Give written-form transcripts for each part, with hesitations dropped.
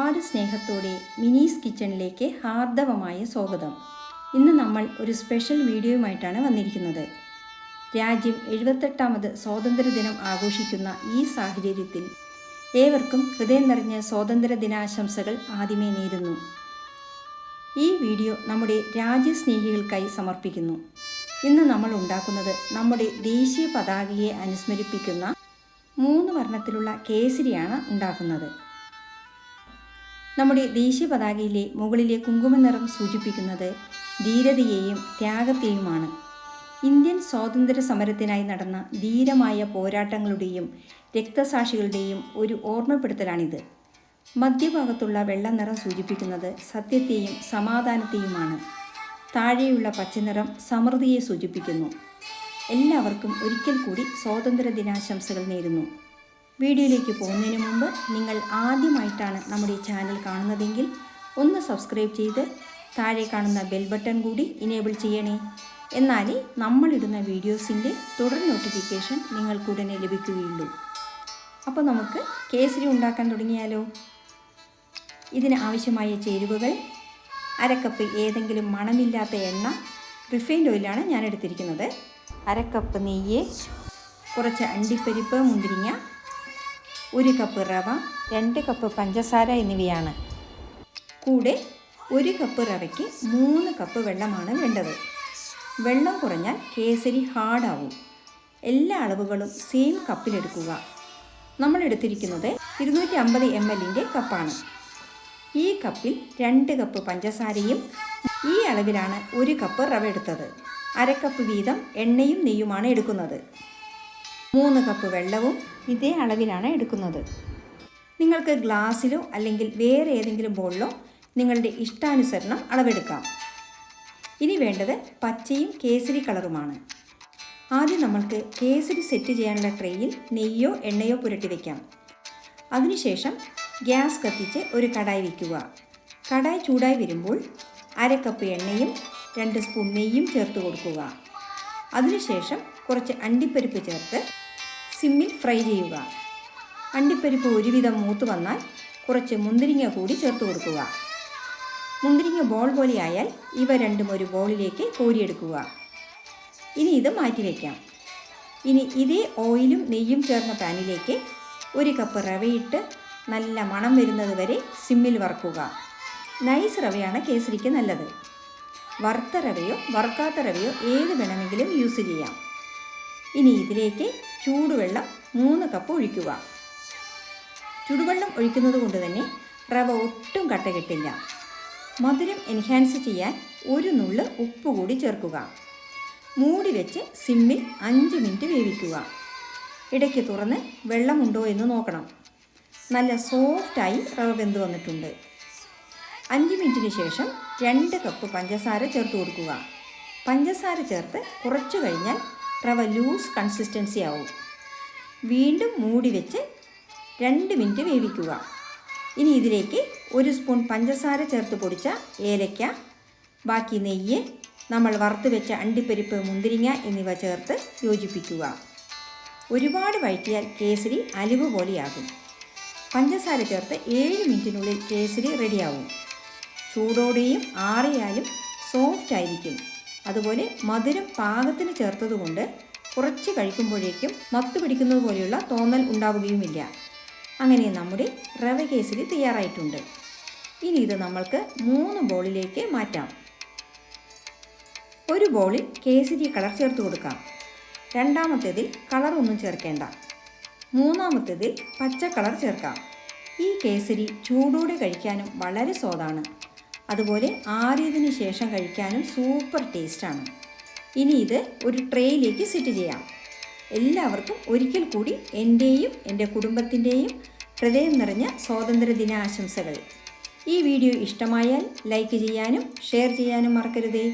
ഒരുപാട് സ്നേഹത്തോടെ മിനീസ് കിച്ചണിലേക്ക് ഹാർദവമായ സ്വാഗതം. ഇന്ന് നമ്മൾ ഒരു സ്പെഷ്യൽ വീഡിയോയുമായിട്ടാണ് വന്നിരിക്കുന്നത്. രാജ്യം 78ാമത് സ്വാതന്ത്ര്യദിനം ആഘോഷിക്കുന്ന ഈ സാഹചര്യത്തിൽ ഏവർക്കും ഹൃദയം നിറഞ്ഞ സ്വാതന്ത്ര്യ ദിനാശംസകൾ ആദ്യമേ നേരുന്നു. ഈ വീഡിയോ നമ്മുടെ രാജ്യസ്നേഹികൾക്കായി സമർപ്പിക്കുന്നു. ഇന്ന് നമ്മൾ ഉണ്ടാക്കുന്നത് നമ്മുടെ ദേശീയ പതാകയെ അനുസ്മരിപ്പിക്കുന്ന 3 വർണ്ണത്തിലുള്ള കേസരിയാണ് ഉണ്ടാക്കുന്നത്. നമ്മുടെ ദേശീയ പതാകയിലെ മുകളിലെ കുങ്കുമനിറം സൂചിപ്പിക്കുന്നത് ധീരതയെയും ത്യാഗത്തെയുമാണ്. ഇന്ത്യൻ സ്വാതന്ത്ര്യ സമരത്തിനായി നടന്ന ധീരമായ പോരാട്ടങ്ങളുടെയും രക്തസാക്ഷികളുടെയും ഒരു ഓർമ്മപ്പെടുത്തലാണിത്. മധ്യഭാഗത്തുള്ള വെള്ള നിറം സൂചിപ്പിക്കുന്നത് സത്യത്തെയും സമാധാനത്തെയുമാണ്. താഴെയുള്ള പച്ചനിറം സമൃദ്ധിയെ സൂചിപ്പിക്കുന്നു. എല്ലാവർക്കും ഒരിക്കൽ കൂടി സ്വാതന്ത്ര്യ ദിനാശംസകൾ നേരുന്നു. വീഡിയോയിലേക്ക് പോകുന്നതിന് മുമ്പ് നിങ്ങൾ ആദ്യമായിട്ടാണ് നമ്മുടെ ചാനൽ കാണുന്നതെങ്കിൽ ഒന്ന് സബ്സ്ക്രൈബ് ചെയ്ത് താഴെ കാണുന്ന ബെൽ ബട്ടൺ കൂടി ഇനേബിൾ ചെയ്യണേ. എന്നാലേ നമ്മളിടുന്ന വീഡിയോസിൻ്റെ തുടർ നോട്ടിഫിക്കേഷൻ നിങ്ങൾക്കുടനെ ലഭിക്കുകയുള്ളൂ. അപ്പോൾ നമുക്ക് കേസരി ഉണ്ടാക്കാൻ തുടങ്ങിയാലോ. ഇതിന് ആവശ്യമായ ചേരുവകൾ: 1/2 കപ്പ് ഏതെങ്കിലും മണമില്ലാത്ത എണ്ണ, റിഫൈൻഡ് ഓയിലാണ് ഞാൻ എടുത്തിരിക്കുന്നത്, 1/2 കപ്പ് നെയ്യ്, കുറച്ച് അണ്ടിപ്പരിപ്പ്, മുന്തിരിങ്ങ, 1 കപ്പ് റവ, 2 കപ്പ് പഞ്ചസാര എന്നിവയാണ്. കൂടെ 1 കപ്പ് റവയ്ക്ക് 3 കപ്പ് വെള്ളമാണ് വേണ്ടത്. വെള്ളം കുറഞ്ഞാൽ കേസരി ഹാർഡാവും. എല്ലാ അളവുകളും സെയിം കപ്പിലെടുക്കുക. നമ്മൾ എടുത്തിരിക്കുന്നത് 250 ml കപ്പാണ്. ഈ കപ്പിൽ 2 കപ്പ് പഞ്ചസാരയും ഈ അളവിലാണ് 1 കപ്പ് റവ എടുത്തത്. 1/2 കപ്പ് വീതം എണ്ണയും നെയ്യുമാണ് എടുക്കുന്നത്. 3 കപ്പ് വെള്ളവും ഇതേ അളവിലാണ് എടുക്കുന്നത്. നിങ്ങൾക്ക് ഗ്ലാസ്സിലോ അല്ലെങ്കിൽ വേറെ ഏതെങ്കിലും ബോളിലോ നിങ്ങളുടെ ഇഷ്ടാനുസരണം അളവെടുക്കാം. ഇനി വേണ്ടത് പച്ചയും കേസരി കളറുമാണ്. ആദ്യം നമ്മൾക്ക് കേസരി സെറ്റ് ചെയ്യാനുള്ള ട്രേയിൽ നെയ്യോ എണ്ണയോ പുരട്ടി വയ്ക്കാം. അതിനുശേഷം ഗ്യാസ് കത്തിച്ച് ഒരു കടായി വയ്ക്കുക. കടായി ചൂടായി വരുമ്പോൾ 1/2 കപ്പ് എണ്ണയും 2 സ്പൂൺ നെയ്യും ചേർത്ത് കൊടുക്കുക. അതിനുശേഷം കുറച്ച് അണ്ടിപ്പരിപ്പ് ചേർത്ത് സിമ്മിൽ ഫ്രൈ ചെയ്യുക. അണ്ടിപ്പരിപ്പ് ഒരുവിധം മൂത്ത് വന്നാൽ കുറച്ച് മുന്തിരിങ്ങ കൂടി ചേർത്ത് കൊടുക്കുക. മുന്തിരിങ്ങ ബോൾ പോലെയായാൽ ഇവ രണ്ടും ഒരു ബോളിലേക്ക് കോരിയെടുക്കുക. ഇനി ഇത് മാറ്റി വയ്ക്കാം. ഇനി ഇതേ ഓയിലും നെയ്യും ചേർന്ന പാനിലേക്ക് 1 കപ്പ് റവയിട്ട് നല്ല മണം വരുന്നത് വരെ സിമ്മിൽ വറുക്കുക. നൈസ് റവയാണ് കേസരിക്ക് നല്ലത്. വറുത്ത റവയോ വറുക്കാത്ത റവയോ ഏത് വേണമെങ്കിലും യൂസ് ചെയ്യാം. ഇനി ഇതിലേക്ക് ചൂടുവെള്ളം 3 കപ്പ് ഒഴിക്കുക. ചൂടുവെള്ളം ഒഴിക്കുന്നത് കൊണ്ട് തന്നെ റവ ഒട്ടും കട്ട കെട്ടില്ല. മധുരം എൻഹാൻസ് ചെയ്യാൻ 1 നുള്ള് ഉപ്പ് കൂടി ചേർക്കുക. മൂടി വെച്ച് സിമ്മിൽ 5 മിനിറ്റ് വേവിക്കുക. ഇടയ്ക്ക് തുറന്ന് വെള്ളമുണ്ടോ എന്ന് നോക്കണം. നല്ല സോഫ്റ്റായി റവ വെന്ത് വന്നിട്ടുണ്ട്. 5 മിനിറ്റിന് ശേഷം 2 കപ്പ് പഞ്ചസാര ചേർത്ത് കൊടുക്കുക. പഞ്ചസാര ചേർത്ത് കുറച്ച് കഴിഞ്ഞാൽ റവ ലൂസ് കൺസിസ്റ്റൻസി ആവും. വീണ്ടും മൂടി വെച്ച് 2 മിനിറ്റ് വേവിക്കുക. ഇനി ഇതിലേക്ക് 1 സ്പൂൺ പഞ്ചസാര ചേർത്ത് പൊടിച്ച ഏലക്ക, ബാക്കി നെയ്യ്, നമ്മൾ വറുത്ത് വെച്ച അണ്ടിപ്പരിപ്പ്, മുന്തിരിങ്ങ എന്നിവ ചേർത്ത് യോജിപ്പിക്കുക. ഒരുപാട് വഴറ്റിയാൽ കേസരി അലുവ പോലെയാകും. പഞ്ചസാര ചേർത്ത് 7 മിനിറ്റിനുള്ളിൽ കേസരി റെഡിയാവും. ചൂടോടെയും ആറിയാലും സോഫ്റ്റ് ആയിരിക്കും. അതുപോലെ മധുരം പാകത്തിന് ചേർത്തതുകൊണ്ട് കുറച്ച് കഴിക്കുമ്പോഴേക്കും മത്ത് പിടിക്കുന്നത് പോലെയുള്ള തോന്നൽ ഉണ്ടാവുകയുമില്ല. അങ്ങനെ നമ്മുടെ റവ കേസരി തയ്യാറായിട്ടുണ്ട്. ഇനി ഇത് നമ്മൾക്ക് 3 ബോളിലേക്ക് മാറ്റാം. ഒരു ബോളിൽ കേസരി കളർ ചേർത്ത് കൊടുക്കാം. രണ്ടാമത്തേതിൽ കളറൊന്നും ചേർക്കേണ്ട. മൂന്നാമത്തേതിൽ പച്ച കളർ ചേർക്കാം. ഈ കേസരി ചൂടോടെ കഴിക്കാനും വളരെ സ്വാദാണ്. അതുപോലെ ആറിയതിന് ശേഷം കഴിക്കാനും സൂപ്പർ ടേസ്റ്റാണ്. ഇനി ഇത് ഒരു ട്രേയിലേക്ക് സെറ്റ് ചെയ്യാം. എല്ലാവർക്കും ഒരിക്കൽ കൂടി എൻ്റെയും എൻ്റെ കുടുംബത്തിൻ്റെയും ഹൃദയം നിറഞ്ഞ സ്വാതന്ത്ര്യ ദിനാശംസകൾ. ഈ വീഡിയോ ഇഷ്ടമായാൽ ലൈക്ക് ചെയ്യാനും ഷെയർ ചെയ്യാനും മറക്കരുതേ.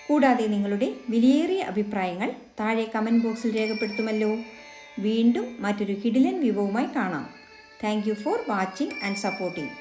കൂടാതെ നിങ്ങളുടെ വിലയേറിയ അഭിപ്രായങ്ങൾ താഴെ കമൻറ്റ് ബോക്സിൽ രേഖപ്പെടുത്തുമല്ലോ. വീണ്ടും മറ്റൊരു കിടിലൻ വിഭവവുമായി കാണാം. Thank you for watching and supporting.